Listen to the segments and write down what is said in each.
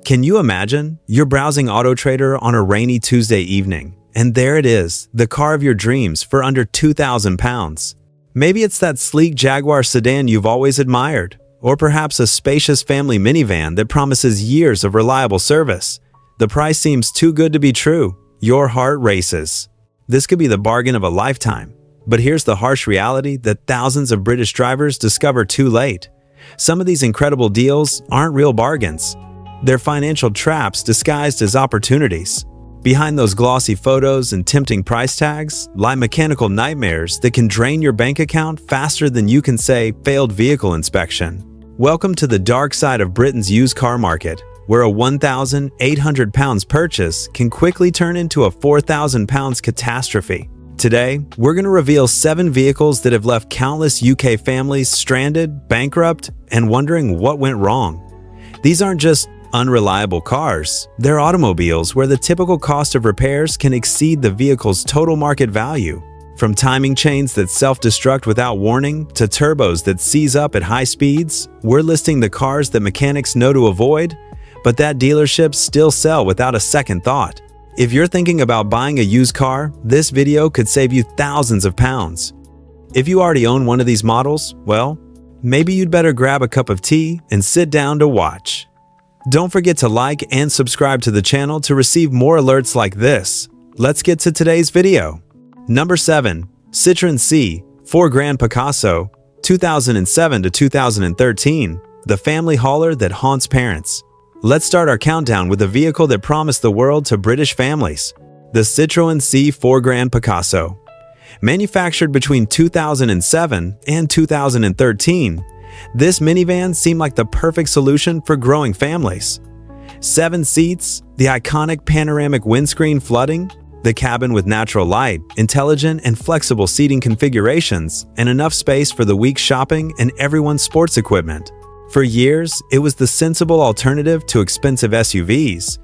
Can you imagine? You're browsing AutoTrader on a rainy Tuesday evening, and there it is, the car of your dreams for under £2,000. Maybe it's that sleek Jaguar sedan you've always admired, or perhaps a spacious family minivan that promises years of reliable service. The price seems too good to be true. Your heart races. This could be the bargain of a lifetime. But here's the harsh reality that thousands of British drivers discover too late. Some of these incredible deals aren't real bargains. They're financial traps disguised as opportunities. Behind those glossy photos and tempting price tags lie mechanical nightmares that can drain your bank account faster than you can say failed vehicle inspection. Welcome to the dark side of Britain's used car market, where a £1,800 purchase can quickly turn into a £4,000 catastrophe. Today, we're going to reveal 7 vehicles that have left countless UK families stranded, bankrupt, and wondering what went wrong. These aren't just unreliable cars. They're automobiles where the typical cost of repairs can exceed the vehicle's total market value. From timing chains that self-destruct without warning to turbos that seize up at high speeds, we're listing the cars that mechanics know to avoid, but that dealerships still sell without a second thought. If you're thinking about buying a used car, this video could save you thousands of pounds. If you already own one of these models, well, maybe you'd better grab a cup of tea and sit down to watch. Don't forget to like and subscribe to the channel to receive more alerts like this. Let's get to today's video. Number 7. Citroën C4 Grand Picasso, 2007 to 2013, the family hauler that haunts parents. Let's start our countdown with a vehicle that promised the world to British families. The Citroën C4 Grand Picasso. Manufactured between 2007 and 2013, this minivan seemed like the perfect solution for growing families. 7 seats, the iconic panoramic windscreen flooding, the cabin with natural light, intelligent and flexible seating configurations, and enough space for the week's shopping and everyone's sports equipment. For years, it was the sensible alternative to expensive SUVs.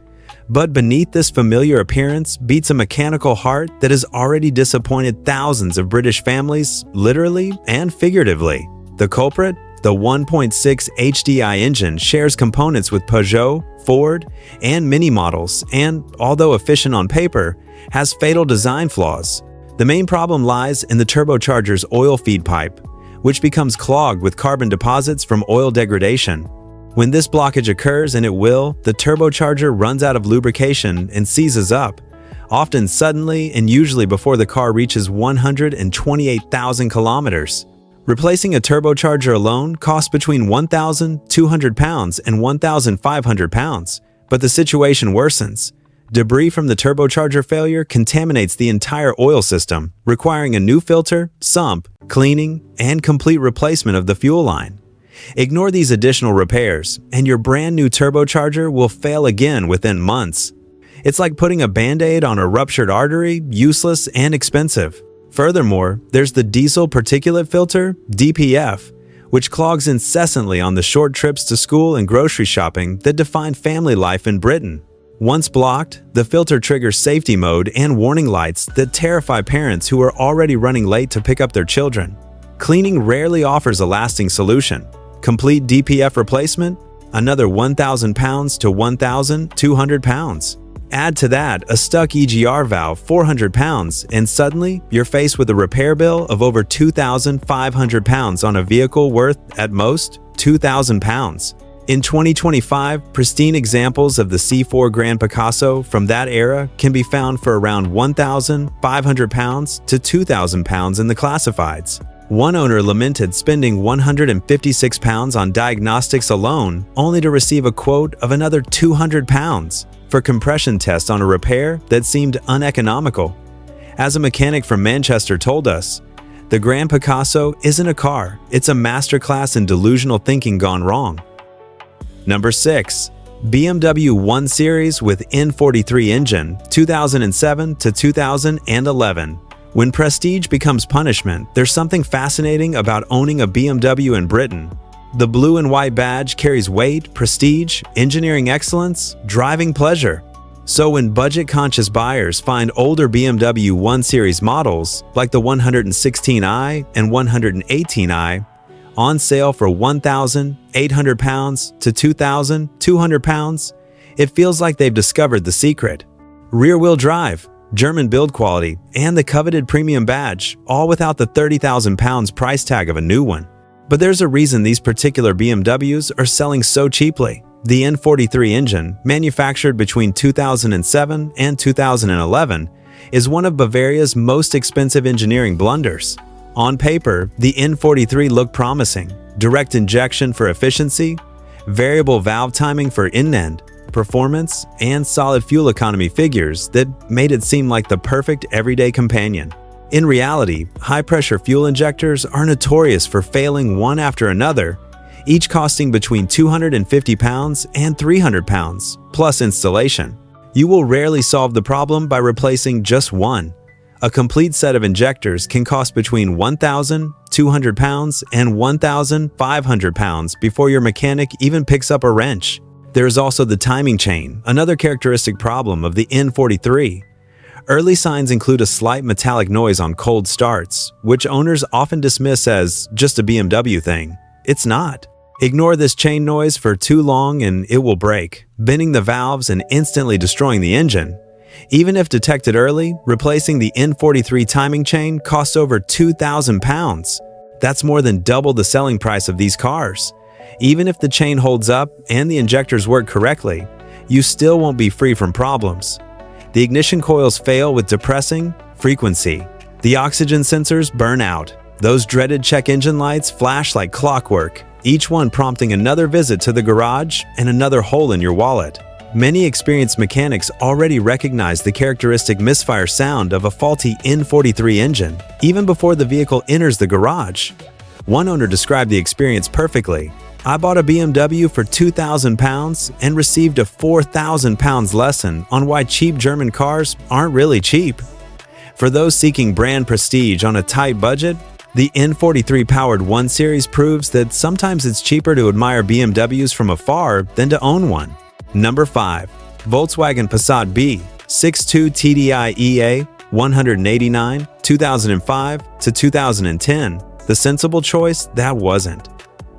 But beneath this familiar appearance beats a mechanical heart that has already disappointed thousands of British families, literally and figuratively. The culprit? The 1.6 HDI engine shares components with Peugeot, Ford, and Mini models and, although efficient on paper, has fatal design flaws. The main problem lies in the turbocharger's oil feed pipe, which becomes clogged with carbon deposits from oil degradation. When this blockage occurs, and it will, the turbocharger runs out of lubrication and seizes up, often suddenly and usually before the car reaches 128,000 kilometers. Replacing a turbocharger alone costs between £1,200 and £1,500, but the situation worsens. Debris from the turbocharger failure contaminates the entire oil system, requiring a new filter, sump, cleaning, and complete replacement of the fuel line. Ignore these additional repairs, and your brand new turbocharger will fail again within months. It's like putting a band-aid on a ruptured artery, useless and expensive. Furthermore, there's the diesel particulate filter, DPF, which clogs incessantly on the short trips to school and grocery shopping that define family life in Britain. Once blocked, the filter triggers safety mode and warning lights that terrify parents who are already running late to pick up their children. Cleaning rarely offers a lasting solution. Complete DPF replacement? Another £1,000 to £1,200. Add to that a stuck EGR valve, £400, and suddenly you're faced with a repair bill of over £2,500 on a vehicle worth, at most, £2,000. In 2025, pristine examples of the C4 Grand Picasso from that era can be found for around £1,500 to £2,000 in the classifieds. One owner lamented spending £156 on diagnostics alone, only to receive a quote of another £200 for compression tests on a repair that seemed uneconomical. As a mechanic from Manchester told us, the Grand Picasso isn't a car, it's a masterclass in delusional thinking gone wrong. Number 6. BMW 1 Series with N43 engine, 2007 to 2011. When prestige becomes punishment, there's something fascinating about owning a BMW in Britain. The blue and white badge carries weight, prestige, engineering excellence, driving pleasure. So when budget-conscious buyers find older BMW 1 Series models, like the 116i and 118i, on sale for £1,800 to £2,200, It feels like they've discovered the secret. Rear-wheel drive, German build quality, and the coveted premium badge, all without the £30,000 price tag of a new one. But there's a reason these particular BMWs are selling so cheaply. The N43 engine, manufactured between 2007 and 2011, is one of Bavaria's most expensive engineering blunders. On paper, the N43 looked promising: direct injection for efficiency, variable valve timing for in-end performance, and solid fuel economy figures that made it seem like the perfect everyday companion. In reality, high-pressure fuel injectors are notorious for failing one after another, each costing between £250 and £300, plus installation. You will rarely solve the problem by replacing just one. A complete set of injectors can cost between £1,200 and £1,500 before your mechanic even picks up a wrench. There is also the timing chain, another characteristic problem of the N43. Early signs include a slight metallic noise on cold starts, which owners often dismiss as just a BMW thing. It's not. Ignore this chain noise for too long and it will break, bending the valves and instantly destroying the engine. Even if detected early, replacing the N43 timing chain costs over £2,000. That's more than double the selling price of these cars. Even if the chain holds up and the injectors work correctly, you still won't be free from problems. The ignition coils fail with depressing frequency. The oxygen sensors burn out. Those dreaded check engine lights flash like clockwork, each one prompting another visit to the garage and another hole in your wallet. Many experienced mechanics already recognize the characteristic misfire sound of a faulty N43 engine, even before the vehicle enters the garage. One owner described the experience perfectly. "I bought a BMW for £2,000 and received a £4,000 lesson on why cheap German cars aren't really cheap." For those seeking brand prestige on a tight budget, the N43-powered 1 Series proves that sometimes it's cheaper to admire BMWs from afar than to own one. Number 5. Volkswagen Passat B62 TDI EA 189, 2005 to 2010. The sensible choice? That wasn't.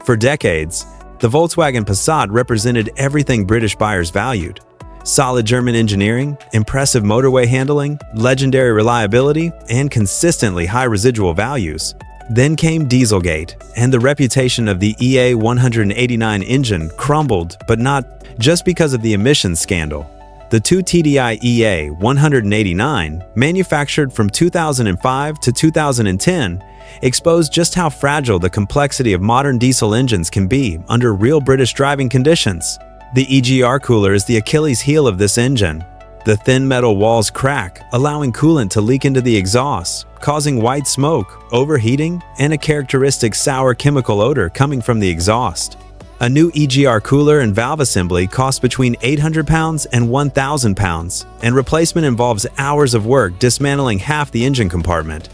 For decades, the Volkswagen Passat represented everything British buyers valued: solid German engineering, impressive motorway handling, legendary reliability, and consistently high residual values. Then came Dieselgate, and the reputation of the EA 189 engine crumbled, but not just because of the emissions scandal. The 2 TDI EA 189, manufactured from 2005 to 2010, exposed just how fragile the complexity of modern diesel engines can be under real British driving conditions. The EGR cooler is the Achilles heel of this engine. The thin metal walls crack, allowing coolant to leak into the exhaust, causing white smoke, overheating, and a characteristic sour chemical odor coming from the exhaust. A new EGR cooler and valve assembly costs between £800 and £1,000, and replacement involves hours of work dismantling half the engine compartment.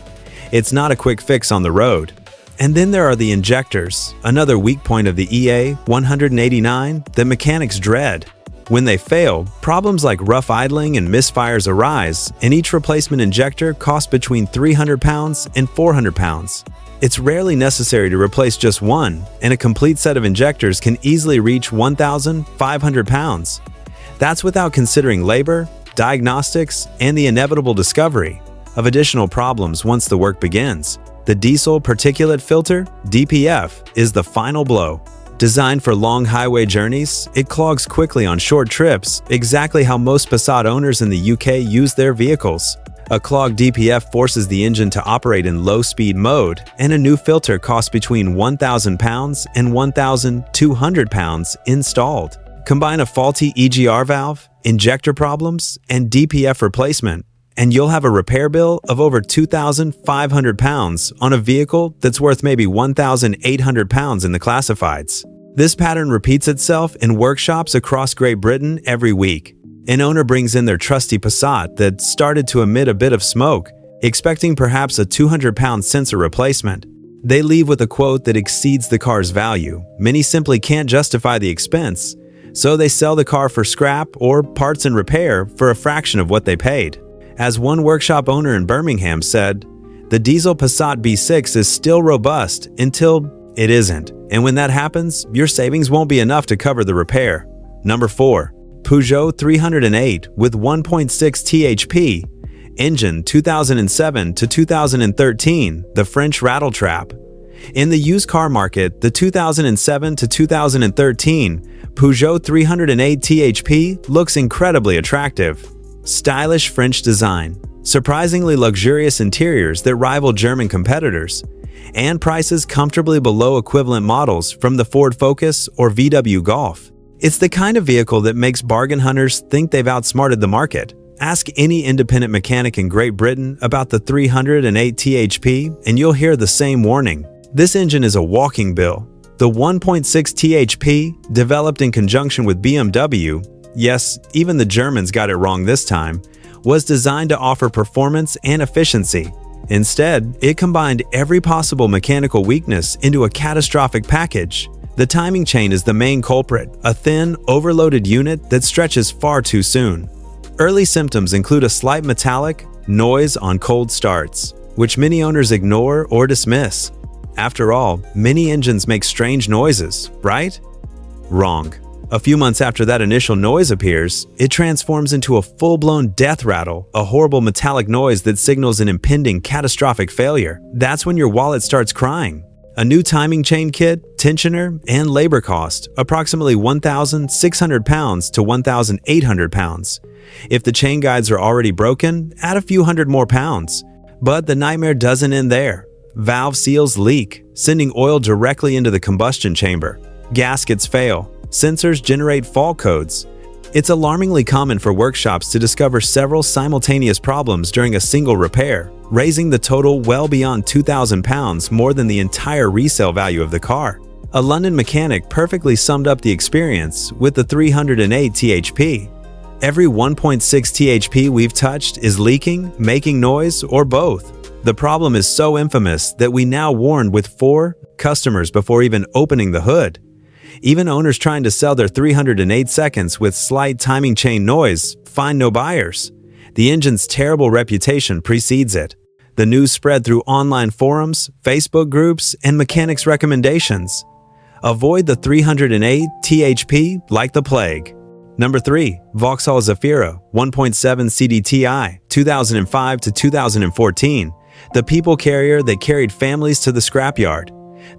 It's not a quick fix on the road. And then there are the injectors, another weak point of the EA 189 that mechanics dread. When they fail, problems like rough idling and misfires arise, and each replacement injector costs between £300 and £400. It's rarely necessary to replace just one, and a complete set of injectors can easily reach £1,500. That's without considering labor, diagnostics, and the inevitable discovery of additional problems once the work begins. The diesel particulate filter, DPF, is the final blow. Designed for long highway journeys, it clogs quickly on short trips, exactly how most Passat owners in the UK use their vehicles. A clogged DPF forces the engine to operate in low-speed mode, and a new filter costs between £1,000 and £1,200 installed. Combine a faulty EGR valve, injector problems, and DPF replacement, and you'll have a repair bill of over £2,500 on a vehicle that's worth maybe £1,800 in the classifieds. This pattern repeats itself in workshops across Great Britain every week. An owner brings in their trusty Passat that started to emit a bit of smoke, expecting perhaps a £200 sensor replacement. They leave with a quote that exceeds the car's value. Many simply can't justify the expense, so they sell the car for scrap or parts and repair for a fraction of what they paid. As one workshop owner in Birmingham said, "The diesel Passat B6 is still robust until it isn't, and when that happens, your savings won't be enough to cover the repair." Number 4. Peugeot 308 with 1.6 THP. Engine 2007 to 2013, the French rattletrap. In the used car market, the 2007 to 2013 Peugeot 308 THP looks incredibly attractive. Stylish French design, surprisingly luxurious interiors that rival German competitors, and prices comfortably below equivalent models from the Ford Focus or VW Golf. It's the kind of vehicle that makes bargain hunters think they've outsmarted the market. Ask any independent mechanic in Great Britain about the 308 THP and you'll hear the same warning. This engine is a walking bill. The 1.6 THP, developed in conjunction with BMW, yes, even the Germans got it wrong this time, was designed to offer performance and efficiency. Instead, it combined every possible mechanical weakness into a catastrophic package. The timing chain is the main culprit, a thin, overloaded unit that stretches far too soon. Early symptoms include a slight metallic noise on cold starts, which many owners ignore or dismiss. After all, many engines make strange noises, right? Wrong. A few months after that initial noise appears, it transforms into a full-blown death rattle, a horrible metallic noise that signals an impending catastrophic failure. That's when your wallet starts crying. A new timing chain kit, tensioner, and labor cost, approximately 1,600 pounds to 1,800 pounds. If the chain guides are already broken, add a few hundred more pounds. But the nightmare doesn't end there. Valve seals leak, sending oil directly into the combustion chamber. Gaskets fail. Sensors generate fault codes. It's alarmingly common for workshops to discover several simultaneous problems during a single repair, raising the total well beyond 2,000 pounds, more than the entire resale value of the car. A London mechanic perfectly summed up the experience with the 308 THP. Every 1.6 THP we've touched is leaking, making noise, or both. The problem is so infamous that we now warned with 4 customers before even opening the hood. Even owners trying to sell their 308 seconds with slight timing chain noise find no buyers. The engine's terrible reputation precedes it. The news spread through online forums, Facebook groups, and mechanics' recommendations. Avoid the 308 THP like the plague. Number 3. Vauxhall Zafira 1.7 CDTI 2005 to 2014. The people carrier that carried families to the scrapyard.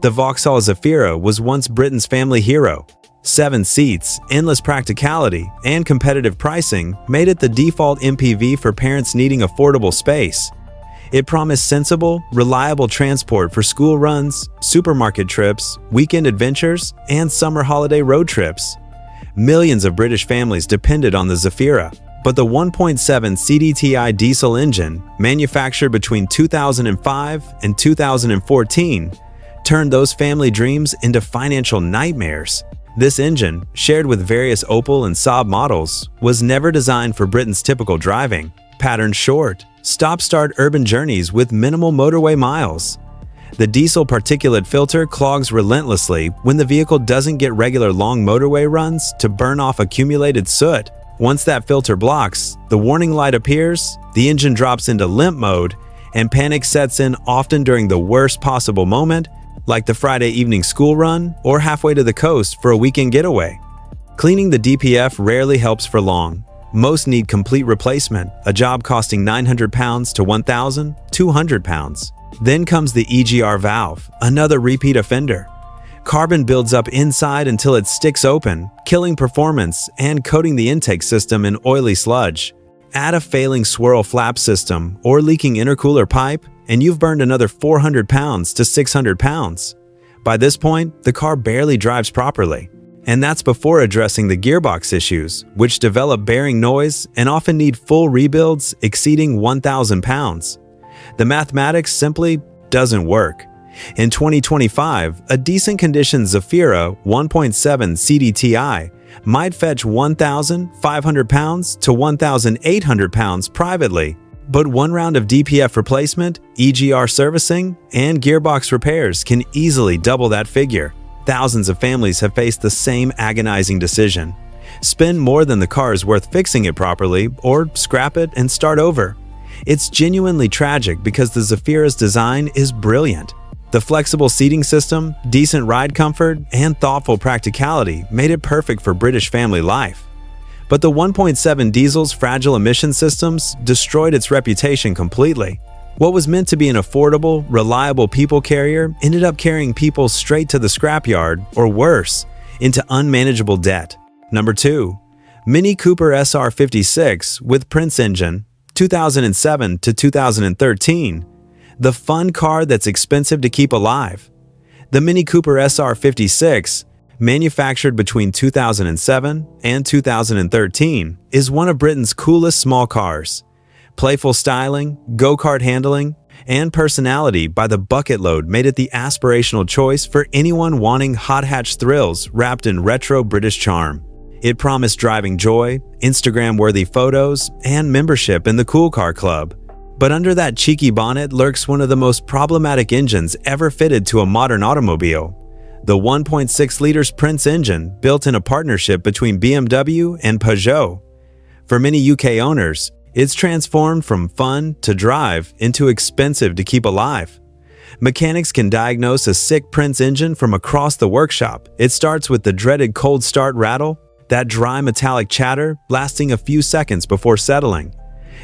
The Vauxhall Zafira was once Britain's family hero. 7 seats, endless practicality, and competitive pricing made it the default MPV for parents needing affordable space. It promised sensible, reliable transport for school runs, supermarket trips, weekend adventures, and summer holiday road trips. Millions of British families depended on the Zafira, but the 1.7 CDTI diesel engine, manufactured between 2005 and 2014, turned those family dreams into financial nightmares. This engine, shared with various Opel and Saab models, was never designed for Britain's typical driving, patterned short, stop-start urban journeys with minimal motorway miles. The diesel particulate filter clogs relentlessly when the vehicle doesn't get regular long motorway runs to burn off accumulated soot. Once that filter blocks, the warning light appears, the engine drops into limp mode, and panic sets in often during the worst possible moment, like the Friday evening school run or halfway to the coast for a weekend getaway. Cleaning the DPF rarely helps for long. Most need complete replacement, a job costing 900 pounds to 1,200 pounds. Then comes the EGR valve, another repeat offender. Carbon builds up inside until it sticks open, killing performance and coating the intake system in oily sludge. Add a failing swirl flap system or leaking intercooler pipe, and you've burned another 400 pounds to 600 pounds. By this point, the car barely drives properly. And that's before addressing the gearbox issues, which develop bearing noise and often need full rebuilds exceeding 1,000 pounds. The mathematics simply doesn't work. In 2025, a decent condition Zafira 1.7 CDTI might fetch 1,500 pounds to 1,800 pounds privately, but one round of DPF replacement, EGR servicing, and gearbox repairs can easily double that figure. Thousands of families have faced the same agonizing decision. Spend more than the car is worth fixing it properly, or scrap it and start over. It's genuinely tragic because the Zafira's design is brilliant. The flexible seating system, decent ride comfort, and thoughtful practicality made it perfect for British family life. But the 1.7 diesel's fragile emission systems destroyed its reputation completely. What was meant to be an affordable, reliable people carrier ended up carrying people straight to the scrapyard, or worse, into unmanageable debt. Number 2. Mini Cooper SR56 with Prince engine, 2007 to 2013. The fun car that's expensive to keep alive. The Mini Cooper SR56, manufactured between 2007 and 2013, is one of Britain's coolest small cars. Playful styling, go-kart handling, and personality by the bucket load made it the aspirational choice for anyone wanting hot hatch thrills wrapped in retro British charm. It promised driving joy, Instagram-worthy photos, and membership in the Cool Car Club. But under that cheeky bonnet lurks one of the most problematic engines ever fitted to a modern automobile. The 1.6 liters Prince engine built in a partnership between BMW and Peugeot. For many UK owners, it's transformed from fun to drive into expensive to keep alive. Mechanics can diagnose a sick Prince engine from across the workshop. It starts with the dreaded cold start rattle, that dry metallic chatter lasting a few seconds before settling.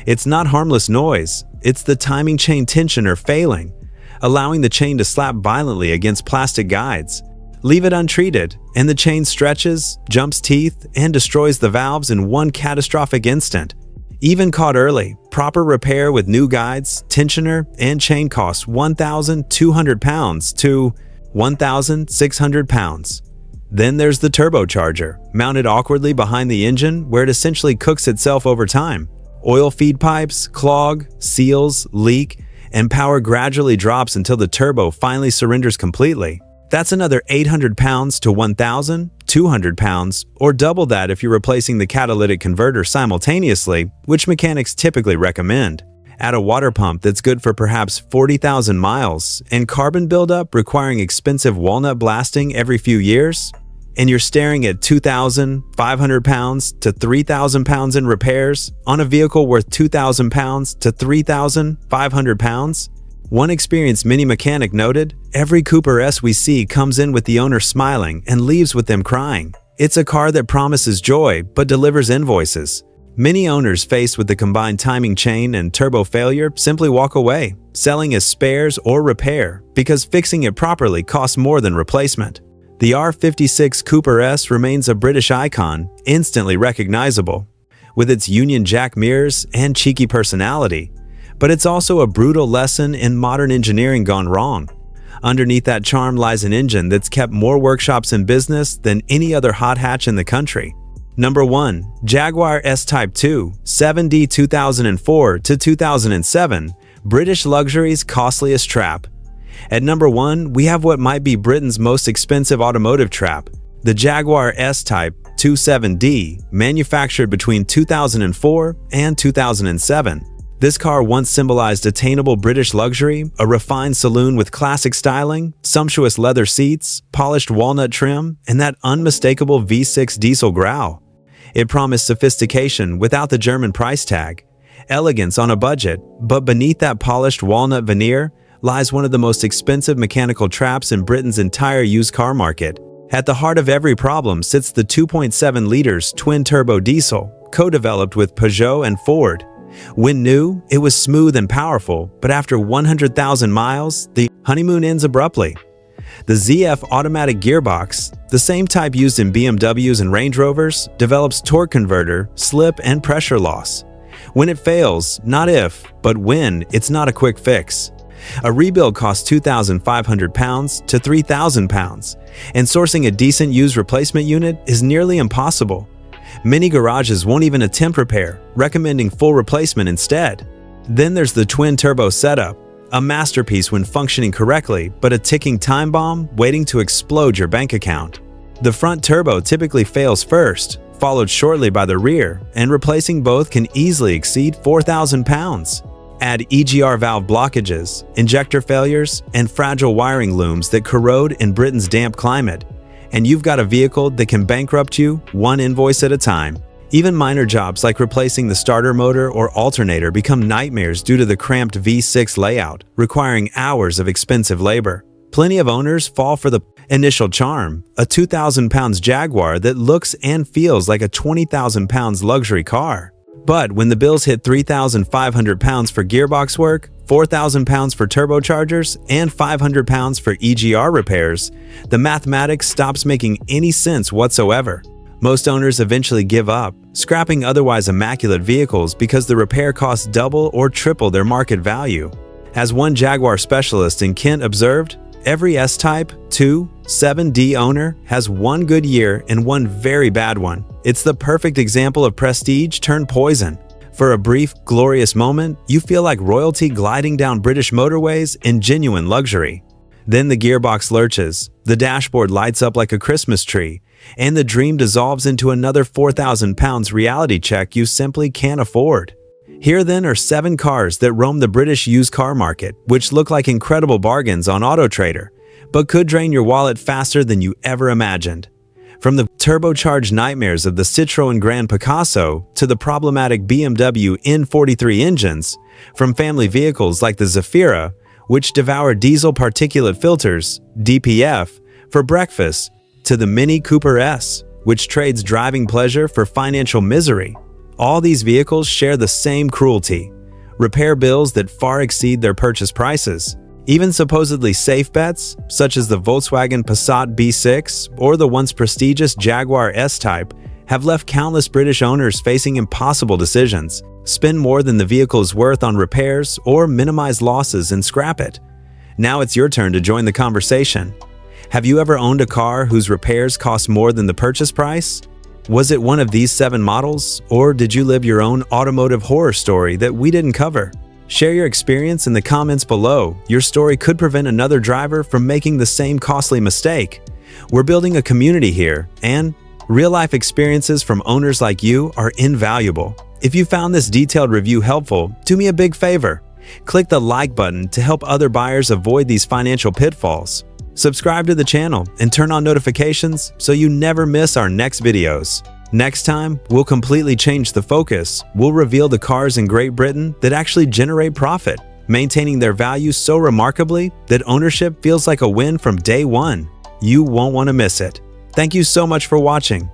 It's not harmless noise, it's the timing chain tensioner failing, allowing the chain to slap violently against plastic guides. Leave it untreated, and the chain stretches, jumps teeth, and destroys the valves in one catastrophic instant. Even caught early, proper repair with new guides, tensioner, and chain costs £1,200 to £1,600. Then there's the turbocharger, mounted awkwardly behind the engine where it essentially cooks itself over time. Oil feed pipes clog, seals, leak, and power gradually drops until the turbo finally surrenders completely. That's another £800 to £1,200, or double that if you're replacing the catalytic converter simultaneously, which mechanics typically recommend. Add a water pump that's good for perhaps 40,000 miles, and carbon buildup requiring expensive walnut blasting every few years, and you're staring at £2,500 to £3,000 in repairs on a vehicle worth £2,000 to £3,500. One experienced mini mechanic noted, "Every Cooper S we see comes in with the owner smiling and leaves with them crying. It's a car that promises joy but delivers invoices." Many owners faced with the combined timing chain and turbo failure simply walk away, selling as spares or repair because fixing it properly costs more than replacement. The R56 Cooper S remains a British icon, instantly recognizable, with its Union Jack mirrors and cheeky personality. But it's also a brutal lesson in modern engineering gone wrong. Underneath that charm lies an engine that's kept more workshops in business than any other hot hatch in the country. Number 1. Jaguar S-Type 2, 7D 2004 to 2007, British luxury's costliest trap. At number 1, we have what might be Britain's most expensive automotive trap, the Jaguar S-Type 27D, manufactured between 2004 and 2007. This car once symbolized attainable British luxury, a refined saloon with classic styling, sumptuous leather seats, polished walnut trim, and that unmistakable V6 diesel growl. It promised sophistication without the German price tag, elegance on a budget, but beneath that polished walnut veneer lies one of the most expensive mechanical traps in Britain's entire used car market. At the heart of every problem sits the 2.7 liters twin-turbo diesel, co-developed with Peugeot and Ford. When new, it was smooth and powerful, but after 100,000 miles, the honeymoon ends abruptly. The ZF automatic gearbox, the same type used in BMWs and Range Rovers, develops torque converter, slip, and pressure loss. When it fails, not if, but when, it's not a quick fix. A rebuild costs £2,500 to £3,000, and sourcing a decent used replacement unit is nearly impossible. Many garages won't even attempt repair, recommending full replacement instead. Then there's the twin-turbo setup, a masterpiece when functioning correctly, but a ticking time bomb waiting to explode your bank account. The front turbo typically fails first, followed shortly by the rear, and replacing both can easily exceed £4,000. Add EGR valve blockages, injector failures, and fragile wiring looms that corrode in Britain's damp climate, and you've got a vehicle that can bankrupt you one invoice at a time. Even minor jobs like replacing the starter motor or alternator become nightmares due to the cramped V6 layout, requiring hours of expensive labor. Plenty of owners fall for the initial charm, a 2,000 pounds Jaguar that looks and feels like a 20,000 pounds luxury car. But when the bills hit 3,500 pounds for gearbox work, 4,000 pounds for turbochargers, and 500 pounds for EGR repairs, the mathematics stops making any sense whatsoever. Most owners eventually give up, scrapping otherwise immaculate vehicles because the repair costs double or triple their market value. As one Jaguar specialist in Kent observed, every S-Type 2 7D owner has one good year and one very bad one. It's the perfect example of prestige turned poison. For a brief, glorious moment, you feel like royalty gliding down British motorways in genuine luxury. Then the gearbox lurches, the dashboard lights up like a Christmas tree, and the dream dissolves into another 4,000 pounds reality check you simply can't afford. Here then are 7 cars that roam the British used car market, which look like incredible bargains on AutoTrader, but could drain your wallet faster than you ever imagined. From the turbocharged nightmares of the Citroën Grand Picasso to the problematic BMW N43 engines, from family vehicles like the Zafira, which devour diesel particulate filters, DPF, for breakfast, to the Mini Cooper S, which trades driving pleasure for financial misery. All these vehicles share the same cruelty: repair bills that far exceed their purchase prices. Even supposedly safe bets, such as the Volkswagen Passat B6 or the once prestigious Jaguar S-Type, have left countless British owners facing impossible decisions: spend more than the vehicle's worth on repairs or minimize losses and scrap it. Now it's your turn to join the conversation. Have you ever owned a car whose repairs cost more than the purchase price? Was it one of these 7 models, or did you live your own automotive horror story that we didn't cover? Share your experience in the comments below. Your story could prevent another driver from making the same costly mistake. We're building a community here, and real-life experiences from owners like you are invaluable. If you found this detailed review helpful, do me a big favor. Click the like button to help other buyers avoid these financial pitfalls. Subscribe to the channel and turn on notifications so you never miss our next videos. Next time, we'll completely change the focus. We'll reveal the cars in Great Britain that actually generate profit, maintaining their value so remarkably that ownership feels like a win from day one. You won't want to miss it. Thank you so much for watching.